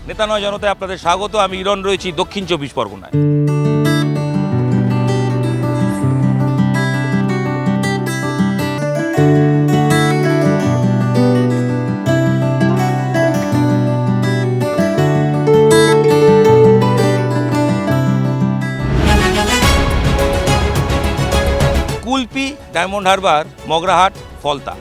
নেতা নয় জনতায় আপনাদের স্বাগত। আমি ইরন রয়েছি দক্ষিণ 24 পরগনায়। কুলপি, ডায়মন্ড হারবার, মগরাহাট, ফলতা।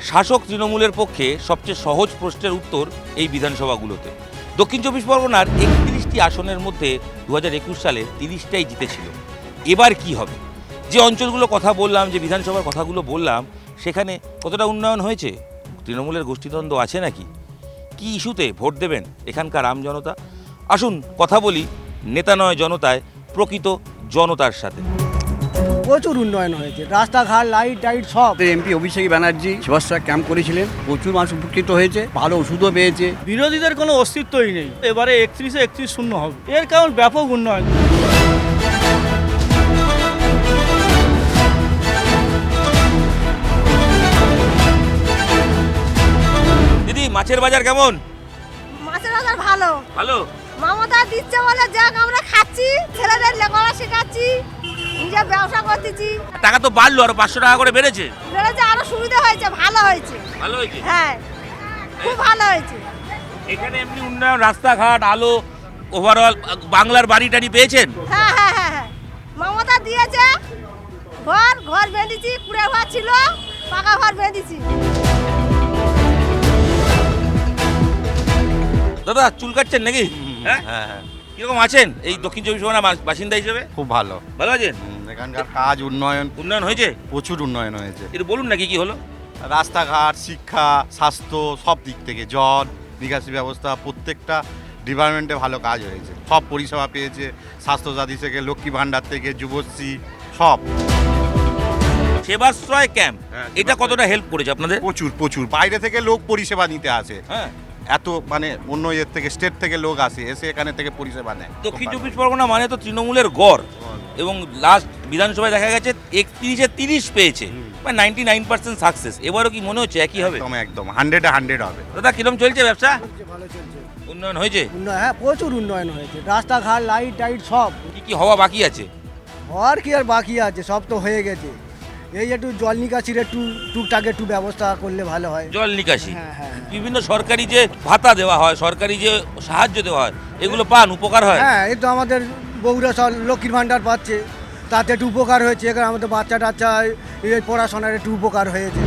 শাসক তৃণমূলের পক্ষে সবচেয়ে সহজ প্রশ্নের উত্তর এই বিধানসভাগুলোতে। দক্ষিণ 24 পরগনার 31টি আসনের মধ্যে 2021 সালে 30টাই জিতেছিল। এবার কি হবে? যে অঞ্চলগুলো কথা বললাম, যে বিধানসভার কথাগুলো বললাম, সেখানে কতটা উন্নয়ন হয়েছে? তৃণমূলের গোষ্ঠীদ্বন্দ্ব আছে নাকি? কি ইস্যুতে ভোট দেবেন এখানকার আম জনতা? আসুন কথা বলি নেতা নয় জনতায় প্রকৃত জনতার সাথে। প্রচুর উন্নয়ন হয়েছে, রাস্তাঘাট, লাইট টাইট সব। এমপি অভিষেক ব্যানার্জি সেবাশ্রয় ক্যাম্প করেছিলেন, প্রচুর মানুষ উপকৃত হয়েছে, ভালো ওষুধও পেয়েছে। বিরোধীদের কোনো অস্তিত্বই নেই। এবারে 31 শূন্য হবে, এর কারণ ব্যাপক উন্নয়ন। দিদি, মাছের বাজার কেমন? মাছের বাজার ভালো ভালো। মমতা দিচ্ছে বলে যাক আমরা খাচ্ছি, ছেলেদের লেখাপড়া শেখাচ্ছি, নিজে ব্যবসা করতেছি। টাকা তো বাড়লো, আরো 500 টাকা করে বেড়েছে। বেড়েছে, আরো সুবিধা হয়েছে, ভালো হয়েছে। ভালো হয়েছে। হ্যাঁ, খুব ভালো হয়েছে। এখানে এমনি উন্নয়ন, রাস্তাঘাট, আলো, ওভারঅল বাংলার বাড়ি টাড়ি পেয়েছেন? হ্যাঁ হ্যাঁ হ্যাঁ হ্যাঁ, মমতা দিয়েছে। ঘর ঘর বেঁধেছি, কুড়ে ঘর ছিল, পাকা ঘর বেঁধেছি। দাদা, চুল কাটছেন নাকি? হ্যাঁ হ্যাঁ। কিরকম আছেন এই দক্ষিণ 24 পরগনার বাসিন্দা হিসেবে? খুব ভালো। ভালো আছেন? এখানকার কাজ উন্নয়ন হয়েছে? প্রচুর উন্নয়ন হয়েছে। একটু বলুন না কি কি হলো? রাস্তাঘাট, শিক্ষা, স্বাস্থ্য সব দিক থেকে, জল নিকাশি ব্যবস্থা, প্রত্যেকটা ডিপার্টমেন্টে ভালো কাজ হয়েছে। সব পরিষেবা পেয়েছে, স্বাস্থ্যসাথী থেকে, লক্ষ্মী ভাণ্ডার থেকে, যুবশ্রী সব। সেবাশ্রয় ক্যাম্প, হ্যাঁ, এটা কতটা হেল্প করেছে আপনাদের? প্রচুর প্রচুর বাইরে থেকে লোক পরিষেবা নিতে আসে। হ্যাঁ, এত মানে অন্য ইয়ের থেকে, স্টেট থেকে লোক আসে, এসে এখানে থেকে পরিষেবা নেয়। দক্ষিণ 24 পরগনা মানে তো তৃণমূলের গড়, এবং লাস্ট বিধানসভায় দেখা গেছে 31-এ 30 পেয়েছে, মানে 99% সাকসেস। এবারও কি মনে হচ্ছে একই হবে? একদম একদম 100-এ 100 হবে। দাদা, কিরম চলছে ব্যবসা? ভালো চলছে, উন্নয়ন হয়েছে? উন্নয়ন, হ্যাঁ প্রচুর উন্নয়ন হয়েছে, রাস্তাঘাট, লাইট টাইট সব। কি কি হওয়া বাকি আছে? আর কি আর বাকি আছে, সব তো হয়ে গেছে। এই একটু জল নিকাশির একটু টুকটাক একটু ব্যবস্থা করলে ভালো হয়। জল নিকাশি, হ্যাঁ হ্যাঁ হ্যাঁ। বিভিন্ন সরকারি যে ভাতা দেওয়া হয়, সরকারি যে সাহায্য দেওয়া হয়, এগুলো পান, উপকার হয়? হ্যাঁ, এই তো আমাদের বউরা সব লক্ষ্মীর ভাণ্ডার পাচ্ছে, তাতে একটু উপকার হয়েছে। এখানে আমাদের বাচ্চা টাচ্চা এই পড়াশোনার একটু উপকার হয়েছে।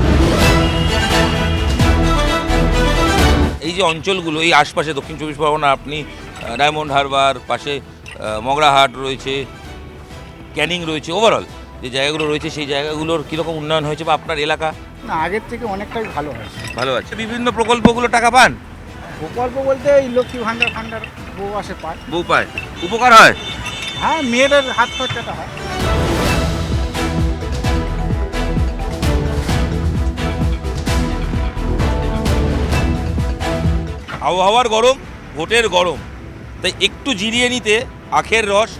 এই যে অঞ্চলগুলো, এই আশপাশে দক্ষিণ 24 পরগনা, আপনি ডায়মন্ড হারবার পাশে, মগরাহাট রয়েছে, ক্যানিং রয়েছে, ওভারঅল যে জায়গাগুলো রয়েছে, সেই জায়গাগুলোর কীরকম উন্নয়ন হয়েছে বা আপনার এলাকা? না, আগের থেকে অনেকটাই ভালো হয়েছে। ভালো আছে। বিভিন্ন প্রকল্পগুলো টাকা পান? প্রকল্প বলতে এই লক্ষ্মী ভাণ্ডার ফান্ডার বউ আসে পায়। বউ পায়, উপকার হয়? হ্যাঁ, মেয়েদের হাত খরচাটা হয়। আবহাওয়ার গরম, ভোটের গরম, তাই একটু জিরিয়ে নিতে আখের রস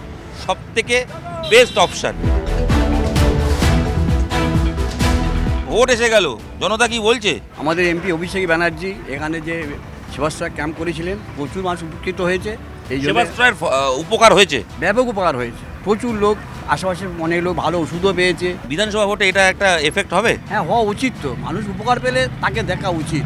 সব থেকে বেস্ট অপশান। ভোট এসে গেল, জনতা কি বলছে? আমাদের এমপি অভিষেক ব্যানার্জি এখানে যে সেবাশ্রয় ক্যাম্প করেছিলেন, প্রচুর মানুষ উপকৃত হয়েছে। এই জন্য সেবাশ্রয়ের উপকার হয়েছে, ব্যাপক উপকার হয়েছে। প্রচুর লোক, আশেপাশে অনেক লোক ভালো ওষুধও পেয়েছে। বিধানসভা ভোটে এটা একটা এফেক্ট হবে? হ্যাঁ, হওয়া উচিত। তো মানুষ উপকার পেলে তাকে দেখা উচিত।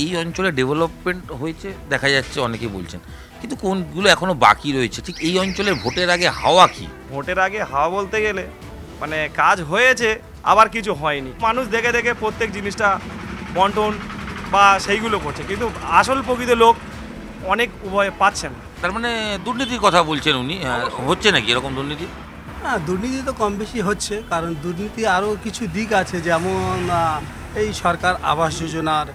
এই অঞ্চলে ডেভেলপমেন্ট হয়েছে দেখা যাচ্ছে, অনেকে বলছেন, কিন্তু কোনগুলো এখনো বাকি রয়েছে? ঠিক এই অঞ্চলের ভোটের আগে হাওয়া কি? ভোটের আগে হাওয়া বলতে গেলে মানে কাজ হয়েছে, আবার কিছু হয়নি। মানুষ দেখে দেখে প্রত্যেক জিনিসটা বন্টন বা সেইগুলো করছে, কিন্তু আসল প্রকৃত লোক অনেক উভয় পাচ্ছে না। তার মানে দুর্নীতির কথা বলছেন উনি, হচ্ছে নাকি এরকম দুর্নীতি? না, দুর্নীতি তো কম বেশি হচ্ছে, কারণ দুর্নীতি আরও কিছু দিক আছে, যেমন এই সরকার আবাস যোজনার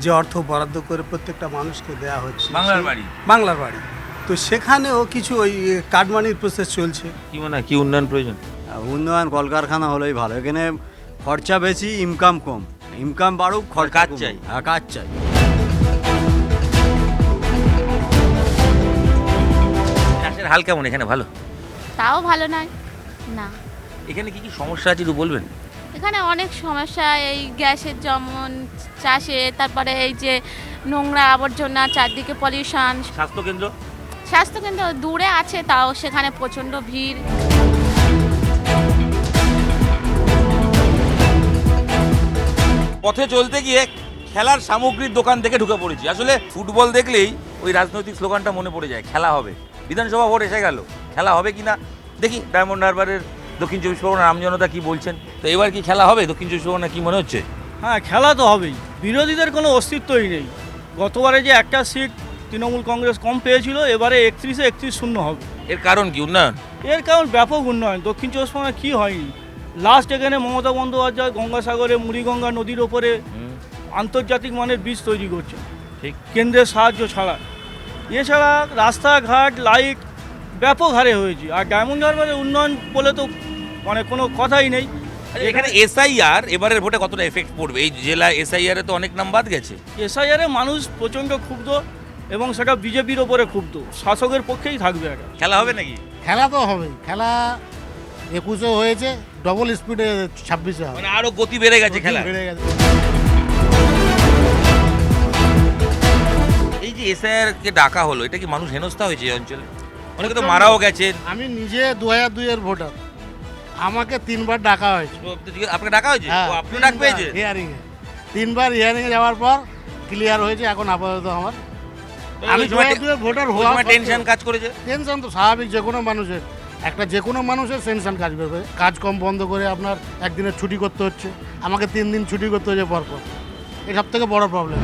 যে অর্থ বরাদ্দ করে প্রত্যেকটা মানুষকে দেয়া হচ্ছে, বাংলার বাড়ি, বাংলার বাড়ি, তো সেখানেও কিছু ওই কাটমানির প্রসেস চলছে। কি মনে হয় কি উন্নয়ন প্রয়োজন? উন্নয়ন কলকারখানা হলেই ভালো। এখানে খরচা বেশি, ইনকাম কম। ইনকাম বাড়ুক, কাজ চাই। হ্যাঁ, কাজ চাই। চাষের হাল কেমন এখানে? ভালো? তাও ভালো নয় না। এখানে কি কি সমস্যা আছে একটু বলবেন? এখানে অনেক সমস্যা, এই গ্যাসের যেমন চাষে, তারপরে এই যে নোংরা আবর্জনা, চারদিকে পলিউশন। স্বাস্থ্যকেন্দ্র দূরে আছে, তাও সেখানে প্রচণ্ড ভিড়। পথে চলতে গিয়ে খেলার সামগ্রীর দোকান থেকে ঢুকে পড়েছি। আসলে ফুটবল দেখলেই ওই রাজনৈতিক স্লোগানটা মনে পড়ে যায়, খেলা হবে। বিধানসভা ভোট এসে গেল, খেলা হবে কি না দেখি ডায়মন্ড হারবারের দক্ষিণ চব্বিশ পরগনার আমজনতা কি বলছেন। তো এবার কি খেলা হবে দক্ষিণ চব্বিশ পরগনা, কি মনে হচ্ছে? হ্যাঁ, খেলা তো হবেই, বিরোধীদের কোনো অস্তিত্বই নেই। গতবারে যে একটা সিট তৃণমূল কংগ্রেস কম পেয়েছিল, এবারে 31-31 হবে। এর কারণ কি? উন্নয়ন। এর কারণ ব্যাপক উন্নয়ন। দক্ষিণ চব্বিশ পরগনা কী হয়নি? লাস্ট এখানে মমতা বন্দ্যোপাধ্যায় গঙ্গাসাগরে মুড়িগঙ্গা নদীর ওপরে আন্তর্জাতিক মানের ব্রিজ তৈরি করছে, ঠিক, কেন্দ্রের সাহায্য ছাড়া। এছাড়া রাস্তাঘাট, লাইট ব্যাপক হারে হয়েছে। আর ডায়মন্ড হারবারের উন্নয়ন বলে তো মানে কোনো কথাই নেই। এখানে এসআইআর এবারের ভোটে কতটা এফেক্ট পড়বে? এই জেলা এসআইআর এ তো অনেক নাম বাদ গেছে। এসআইআরে মানুষ প্রচণ্ড ক্ষুব্ধ, এবং সেটা বিজেপির ওপরে ক্ষুব্ধ। শাসকের পক্ষেই থাকবে এটা। খেলা হবে নাকি? খেলা তো হবেই। খেলা 21-এ হয়েছে, ডবল স্পিডে 26-এ হবে, মানে আরো গতি বেড়ে গেছে খেলা। বেড়ে গেছে। এই যে এসআইআর কে ডাকা হলো, এটা কি মানুষ হেনস্থা হয়েছে এই অঞ্চলে? অনেকে তো মারাও গেছেন। আমি নিজে 2002-এর ভোটার, আমাকে 3বার ডাকা হয়েছে। আপনাকে ডাকা হয়েছে? আপনি ডাক পেয়েছে? হিয়ারিংয়ে 3বার হিয়ারিংয়ে যাওয়ার পর ক্লিয়ার হয়েছে। এখন আপাতত আমার, আমি 2002-এর ভোটার হওয়া টেনশন কাজ করেছে। টেনশন তো স্বাভাবিক, যে কোনো মানুষের যে কোনো মানুষের টেনশন কাজ করবে। কাজ কম বন্ধ করে আপনার একদিনের ছুটি করতে হচ্ছে, আমাকে 3 দিন ছুটি করতে হচ্ছে পরপর। এই সব থেকে বড় প্রবলেম।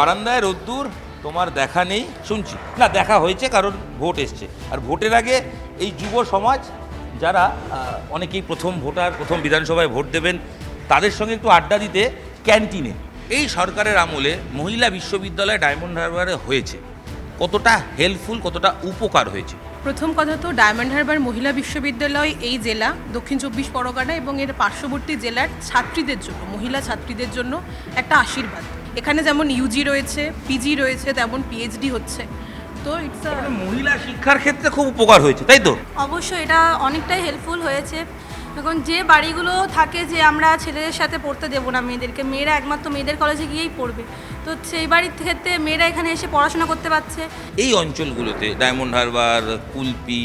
বারান্দায় রোদ্দুর, তোমার দেখা নেই শুনছি। না, দেখা হয়েছে, কারণ ভোট এসছে। আর ভোটের আগে এই যুব সমাজ যারা অনেকেই প্রথম ভোটার, প্রথম বিধানসভায় ভোট দেবেন, তাদের সঙ্গে একটু আড্ডা দিতে ক্যান্টিনে। এই সরকারের আমলে মহিলা বিশ্ববিদ্যালয় ডায়মন্ড হারবারে হয়েছে, কতটা হেল্পফুল, কতটা উপকার হয়েছে? প্রথম কথা তো ডায়মন্ড হারবার মহিলা বিশ্ববিদ্যালয় এই জেলা দক্ষিণ চব্বিশ পরগনা এবং এর পার্শ্ববর্তী জেলার ছাত্রীদের জন্য, মহিলা ছাত্রীদের জন্য একটা আশীর্বাদ। এখানে যেমন ইউজি রয়েছে, পিজি রয়েছে, তেমন পিএইচডি হচ্ছে। তো ইটস মহিলা শিক্ষার ক্ষেত্রে খুব উপকার হয়েছে, তাই তো? অবশ্যই এটা অনেকটাই হেল্পফুল হয়েছে। এখন যে বাড়িগুলো থাকে যে আমরা ছেলেদের সাথে পড়তে দেবো না মেয়েদেরকে, মেয়েরা একমাত্র মেয়েদের কলেজে গিয়েই পড়বে, তো সেই বাড়ির ক্ষেত্রে মেয়েরা এখানে এসে পড়াশোনা করতে পারছে। এই অঞ্চলগুলোতে ডায়মন্ড হারবার, কুলপি,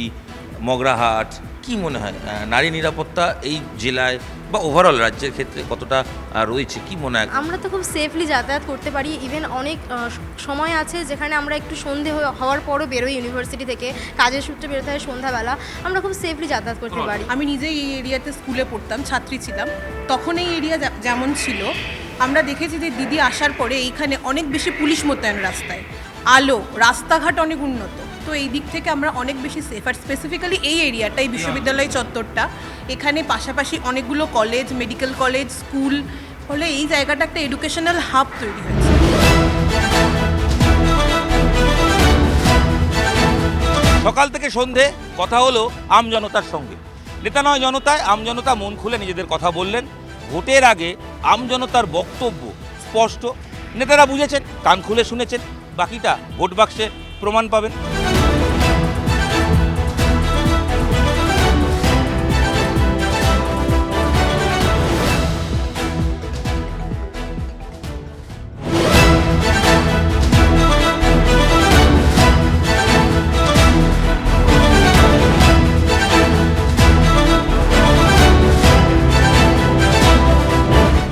মগরাহাট, কি মনে হয় নারী নিরাপত্তা এই জেলায় বা ওভারঅল রাজ্যের ক্ষেত্রে কতটা রয়েছে, কি মনে হয়? আমরা তো খুব সেফলি যাতায়াত করতে পারি। ইভেন অনেক সময় আছে যেখানে আমরা একটু সন্ধে হওয়ার পরও বেরোই, ইউনিভার্সিটি থেকে কাজের সূত্রে বেরোতে হয় সন্ধ্যাবেলা, আমরা খুব সেফলি যাতায়াত করতে পারি। আমি নিজেই এই এরিয়াতে স্কুলে পড়তাম, ছাত্রী ছিলাম, তখন এই এরিয়া যেমন ছিল, আমরা দেখেছি যে দিদি আসার পরে এইখানে অনেক বেশি পুলিশ মোতায়েন, রাস্তায় আলো, রাস্তাঘাট অনেক উন্নত। তো এই দিক থেকে আমরা অনেক বেশি সেফ। আর স্পেসিফিক্যালি এই এরিয়াটা, এই বিশ্ববিদ্যালয় চত্বরটা, এখানে পাশাপাশি অনেকগুলো কলেজ, মেডিকেল কলেজ, স্কুল, ফলে এই জায়গাটা একটা এডুকেশনাল হাব তৈরি হয়েছে। সকাল থেকে সন্ধে কথা হলো আমজনতার সঙ্গে। নেতা নয় জনতায়, আমজনতা মন খুলে নিজেদের কথা বললেন। ভোটের আগে আমজনতার বক্তব্য স্পষ্ট, নেতারা বুঝেছেন, কান খুলে শুনেছেন, বাকিটা ভোট বাক্সে প্রমাণ পাবেন।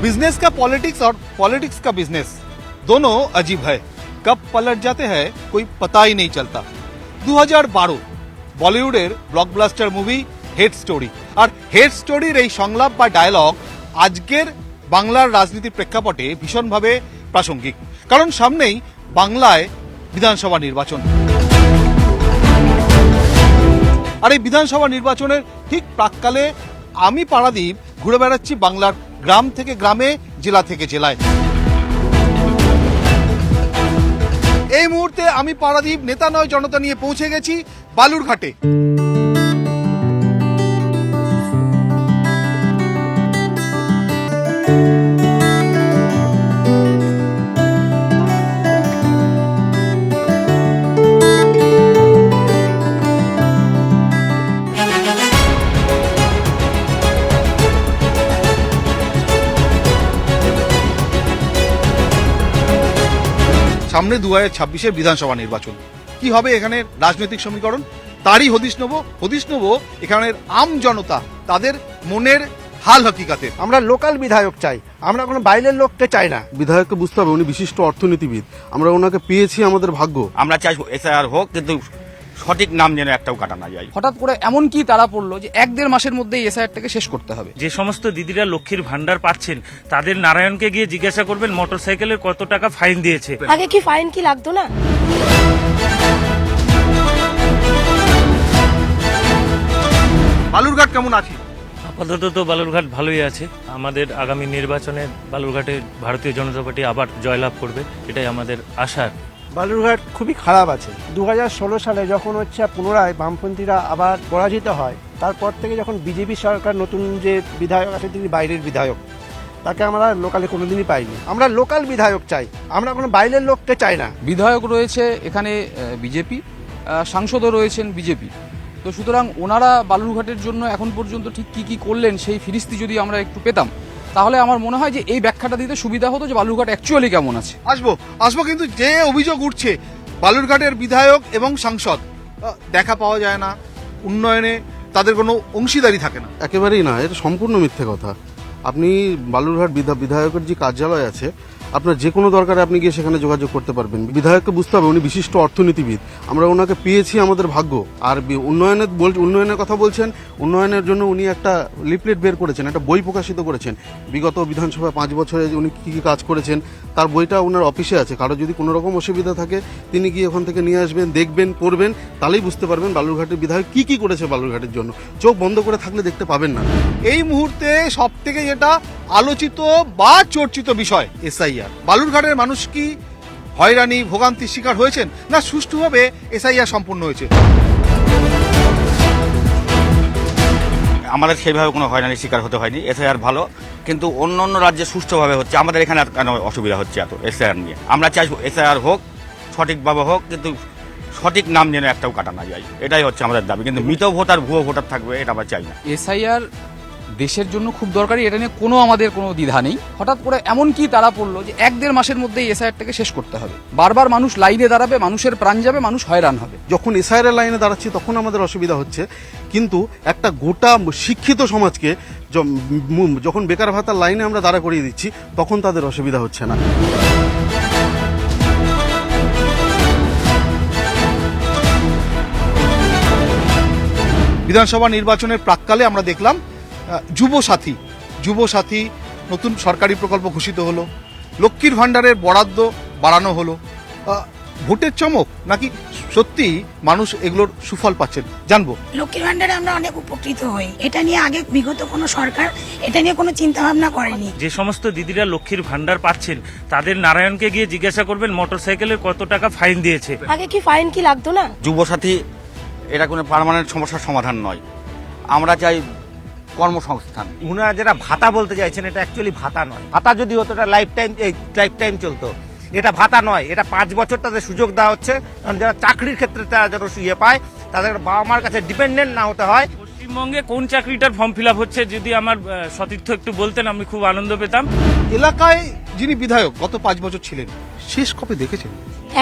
बिजनेस का पॉलिटिक्स और पॉलिटिक्स का बिजनेस दोनों अजीब है, कब पलट जाते हैं कोई पता ही नहीं चलता। 2012 বলিউডের ব্লকবাস্টার মুভি হেড স্টোরি, আর হেড স্টোরির এই সংলাপ বা ডায়লগ আজকের বাংলার রাজনীতির প্রেক্ষাপটে ভীষণভাবে প্রাসঙ্গিক, কারণ সামনেই বাংলায় বিধানসভা নির্বাচন। আর এই বিধানসভা নির্বাচনের ঠিক প্রাককালে আমি পারাদীপ ঘুরে বেড়াচ্ছি বাংলার গ্রাম থেকে গ্রামে, জেলা থেকে জেলায়। এই মুহূর্তে আমি পারাদীপ নেতা নয় জনতা নিয়ে পৌঁছে গেছি বালুরঘাটে। সামনে 2026-এর বিধানসভা নির্বাচন। কি হবে এখানের রাজনৈতিক সমীকরণ, তারই হদিশ নেব এখানের আম জনতা, তাদের মনের হাল হকিকাতে। আমরা লোকাল বিধায়ক চাই, আমরা কোনো বাইরের লোককে চাই না। বিধায়ককে বুঝতে হবে উনি বিশিষ্ট অর্থনীতিবিদ, আমরা ওনাকে পেয়েছি আমাদের ভাগ্য। আমরা চাই এসআইআর হোক, কিন্তু সঠিক নাম যেন একটাও কাটা না যায়। হঠাৎ করে এমন কি তারা পড়লো যে 1-1.5 মাসের মধ্যেই এসআইআরটাকে শেষ করতে হবে। যে সমস্ত দিদিরা লক্ষ্মীর ভান্ডার পাচ্ছেন তাদের নারায়ণকে গিয়ে জিজ্ঞাসা করবেন মোটরসাইকেলের কত টাকা ফাইন দিয়েছে। আগে কি ফাইন কি লাগতো না? বালুরঘাট কেমন আছে? আপাতত তো বালুরঘাট ভালোই আছে। আমাদের আগামী নির্বাচনে বালুরঘাটে ভারতীয় জনতা পার্টি আবার জয়লাভ করবে, এটাই আমাদের আশার। বালুরঘাট খুবই খারাপ আছে। 2016 সালে যখন পুনরায় বামপন্থীরা আবার পরাজিত হয়, তারপর থেকে যখন বিজেপি সরকার নতুন যে বিধায়ক আছে তিনি বাইরের বিধায়ক, তাকে আমরা লোকালে কোনোদিনই পাইনি। আমরা লোকাল বিধায়ক চাই, আমরা কোনো বাইরের লোককে চাই না। বিধায়ক রয়েছে এখানে বিজেপি, সাংসদও রয়েছেন বিজেপি, তো সুতরাং ওনারা বালুরঘাটের জন্য এখন পর্যন্ত ঠিক কি করলেন সেই ফিরিস্তি যদি আমরা একটু পেতাম, তাহলে আমার মনে হয় যে এই ব্যাখ্যাটা দিতে সুবিধা হতো যে বালুরঘাট অ্যাকচুয়ালি কেমন আছে। আসবো কিন্তু যে অভিযোগ উঠছে বালুরঘাটের বিধায়ক এবং সাংসদ দেখা পাওয়া যায় না, উন্নয়নে তাদের কোনো অংশীদারি থাকে না। একেবারেই না, এটা সম্পূর্ণ মিথ্যে কথা। আপনি বালুরঘাট বিধায়কের যে কার্যালয় আছে, আপনার যে কোনো দরকারে আপনি গিয়ে সেখানে যোগাযোগ করতে পারবেন। বিধায়ককে বুঝতে হবে উনি বিশিষ্ট অর্থনীতিবিদ, আমরা ওনাকে পেয়েছি আমাদের ভাগ্য। আর উন্নয়নের কথা বলছেন, উন্নয়নের জন্য উনি একটা লিফলেট বের করেছেন, একটা বই প্রকাশিত করেছেন। বিগত বিধানসভায় 5 বছরে উনি কী কাজ করেছেন তার বইটা ওনার অফিসে আছে। কারো যদি কোনো রকম অসুবিধা থাকে তিনি গিয়ে ওখান থেকে নিয়ে আসবেন, দেখবেন, পড়বেন, তাহলেই বুঝতে পারবেন বালুরঘাটের বিধায়ক কি করেছে বালুরঘাটের জন্য। চোখ বন্ধ করে থাকলে দেখতে পাবেন না। এই মুহূর্তে সব থেকে যেটা আলোচিত বা চর্চিত বিষয় এসআইআর। বালুরঘাটের মানুষ কি হয়রানি ভোগান্তির শিকার হয়েছেন, না সুষ্ঠুভাবে এসআইআর সম্পূর্ণ হয়েছে? আমাদের সেইভাবে কোনো হয়রানির শিকার হতে হয়নি। এসআইআর ভালো, কিন্তু অন্য রাজ্যে সুষ্ঠুভাবে হচ্ছে, আমাদের এখানে কেন অসুবিধা হচ্ছে এত এসআইআর নিয়ে? আমরা চাই এসআইআর হোক, সঠিকভাবে হোক, কিন্তু সঠিক নাম যেন একটাও কাটা না যায়, এটাই হচ্ছে আমাদের দাবি। কিন্তু মৃত ভোটার ভুয়ো ভোটার থাকবে এটা আমরা চাই না। এসআইআর দেশের জন্য খুব দরকারি, এটা নিয়ে আমাদের কোনো দ্বিধা নেই। হঠাৎ করে এমন কি তারা পড়লো যে 1-1.5 মাসের মধ্যেই এসআইআরটাকে শেষ করতে হবে। বারবার মানুষ লাইনে দাঁড়াবে, মানুষের প্রাণ যাবে, মানুষ হয়রান হবে। যখন এসআইআর লাইনে দাঁড়াচ্ছি তখন আমাদের অসুবিধা হচ্ছে, কিন্তু একটা গোটা শিক্ষিত সমাজকে যখন বেকার ভাতার লাইনে আমরা দাঁড়া করিয়ে দিচ্ছি তখন তাদের অসুবিধা হচ্ছে না। বিধানসভা নির্বাচনের প্রাক্কালে আমরা দেখলাম যুবসাথী নতুন সরকারি প্রকল্প ঘোষিত হলো, লক্ষ্মীর ভাণ্ডারের বরাদ্দ বাড়ানো হলো। ভোটের চমক নাকি সত্যি মানুষ এগুলোর সুফল পাচ্ছেন জানবো। লক্ষ্মীর ভান্ডারে আমরা অনেক উপকৃত হই, এটা নিয়ে আগে বিগত কোনো সরকার এটা নিয়ে কোনো চিন্তা ভাবনা করেনি। যে সমস্ত দিদিরা লক্ষ্মীর ভান্ডার পাচ্ছেন তাদের নারায়ণকে গিয়ে জিজ্ঞাসা করবেন মোটরসাইকেলের কত টাকা ফাইন দিয়েছে। আগে কি ফাইন কি লাগতো না? যুবসাথী এটা কোনো পার্মানেন্ট সমস্যার সমাধান নয়, আমরা চাই কর্মসংস্থান। উনারা যেটা ভাতা বলতে চাইছেন এটা অ্যাকচুয়ালি ভাতা নয়। ভাতা যদি হতো এটা লাইফ টাইম চলতো, এটা ভাতা নয়। এটা 5 বছর তাদের সুযোগ দেওয়া হচ্ছে, কারণ যারা চাকরির ক্ষেত্রে তারা যেন পায়, তাদের বাবা মার কাছে ডিপেন্ডেন্ট না হতে হয়। পশ্চিমবঙ্গে কোন চাকরিটার ফর্ম ফিল আপ হচ্ছে যদি আমার সতীর্থ একটু বলতেন আমি খুব আনন্দ পেতাম। এলাকায় যিনি বিধায়ক গত 5 বছর ছিলেন, শেষ কবে দেখেছেন?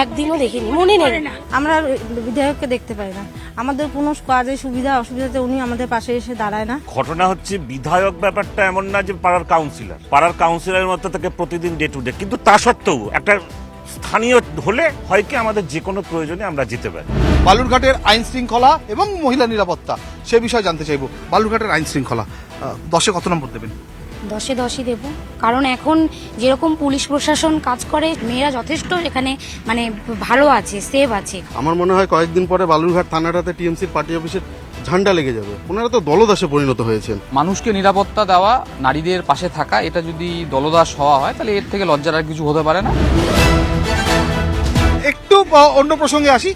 একদিনও দেখিনি, মনে নেই। আমরা বিধায়ককে দেখতে পাই না, আমাদের কোনো কাজে সুবিধা অসুবিধাতে উনি আমাদের পাশে এসে দাঁড়ায় না। ঘটনা হচ্ছে বিধায়ক ব্যাপারটা এমন না যে পাড়ার কাউন্সিলরের মতো তাকে প্রতিদিন ডে টু ডে, কিন্তু তা সত্ত্বেও একটা স্থানীয় হলে হয় কি আমাদের যে কোনো প্রয়োজনে আমরা যেতে পারি। বালুরঘাটের আইন শৃঙ্খলা এবং মহিলা নিরাপত্তা সে বিষয়ে জানতে চাইবো। বালুরঘাটের আইন শৃঙ্খলা 10-এ কত নম্বর দেবেন? 10-এ 10ই দেব, কারণ এখন যেরকম পুলিশ প্রশাসন কাজ করে মেয়েরা যথেষ্ট এখানে ভালো আছে, সেভ আছে। আমার মনে হয় কয়েকদিন পরে বালুরঘাট থানাটাতে টিএমসির পার্টি অফিসের ঝান্ডা লেগে যাবে। ওনারা তো দলদাসে পরিণত হয়েছেন। মানুষকে নিরাপত্তা দেওয়া, নারীদের পাশে থাকা, এটা যদি দলদাস হওয়া হয় তাহলে এর থেকে লজ্জার আর কিছু হতে পারে না। একটু অন্য প্রসঙ্গে আসি,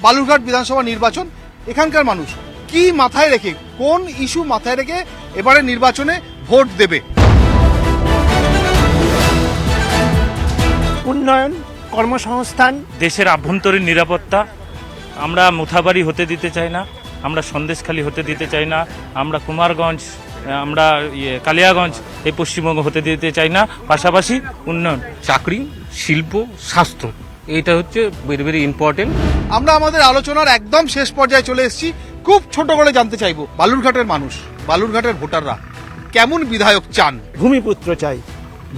বালুরঘাট বিধানসভা নির্বাচন, এখানকার মানুষ কি মাথায় রেখে, কোন ইস্যু মাথায় রেখে এবারে নির্বাচনে ভোট দেবে? উন্নয়ন, কর্মসংস্থান, দেশের আভ্যন্তরীণ নিরাপত্তা। আমরা মোথাবাড়ি হতে দিতে চাই না, আমরা সন্দেশখালী হতে দিতে চাই না, আমরা কুমারগঞ্জ, আমরা কালিয়াগঞ্জ এই পশ্চিমবঙ্গ হতে দিতে চাই না। পাশাপাশি উন্নয়ন, চাকরি, শিল্প, স্বাস্থ্য, এইটা হচ্ছে ভেরি ভেরি ইম্পর্টেন্ট। আমরা আমাদের আলোচনার একদম শেষ পর্যায়ে চলে এসেছি। খুব ছোট করে জানতে চাইবো, বালুরঘাটের মানুষ, বালুরঘাটের ভোটাররা কেমন বিধায়ক চান? ভূমিপুত্র চাই,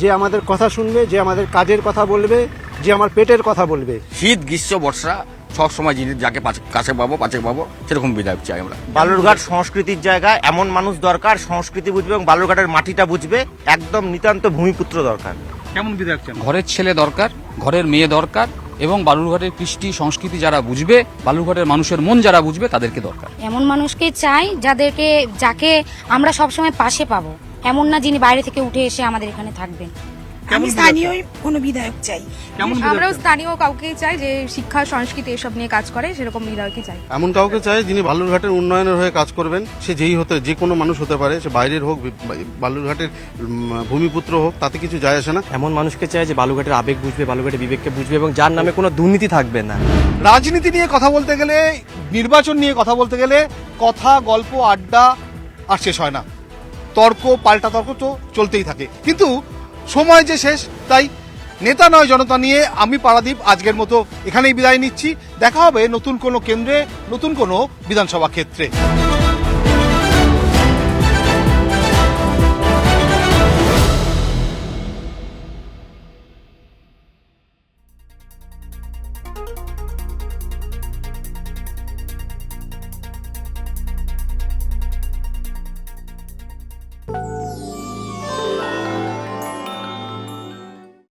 যে আমাদের কথা শুনবে, যে আমাদের কাজের কথা বলবে, যে আমার পেটের কথা বলবে। শীত, গ্রীষ্ম, বর্ষা সব সময় যিনি যাকে কাছে পাবো সেরকম বিধায়ক চাই আমরা। বালুরঘাট সংস্কৃতির জায়গা, এমন মানুষ দরকার সংস্কৃতি বুঝবে এবং বালুরঘাটের মাটিটা বুঝবে, একদম নিতান্ত ভূমিপুত্র দরকার। কেমন বিধায়ক চান? ঘরের ছেলে দরকার, ঘরের মেয়ে দরকার, এবং বালুরঘাটের কৃষ্টি সংস্কৃতি যারা বুঝবে, বালুরঘাটের মানুষের মন যারা বুঝবে, তাদেরকে দরকার। এমন মানুষকে চাই যাকে আমরা সবসময় পাশে পাবো, এমন না যিনি বাইরে থেকে উঠে এসে আমাদের এখানে থাকবেন। আমি স্থানীয় কোনো বিধায়ক চাই। আমরাও স্থানীয় কাউকে চাই যে শিক্ষা সংস্কৃতি এসব নিয়ে কাজ করে, সেরকম বিধায়কই চাই। এমন কাউকে চাই যিনি বালুরঘাটের উন্নয়নের হয়ে কাজ করবেন। সে যে কোনো মানুষ হতে পারে, সে বাইরের হোক, বালুরঘাটের ভূমিপুত্র হোক, তাতে কিছু যায় আসে না। এমন মানুষকে চাই যে বালুরঘাটের আবেগ বুঝবে, বালুরঘাটের বিবেককে বুঝবে এবং যার নামে কোনো দুর্নীতি থাকবে না। রাজনীতি নিয়ে কথা বলতে গেলে, নির্বাচন নিয়ে কথা বলতে গেলে কথা, গল্প, আড্ডা আর শেষ হয় না। তর্ক, পাল্টা তর্ক তো চলতেই থাকে, কিন্তু সময় যে শেষ, তাই নেতা নয় জনতা নিয়ে আমি পারাদীপ আজকের মতো এখানেই বিদায় নিচ্ছি। দেখা হবে নতুন কোনো কেন্দ্রে, নতুন কোনো বিধানসভা ক্ষেত্রে।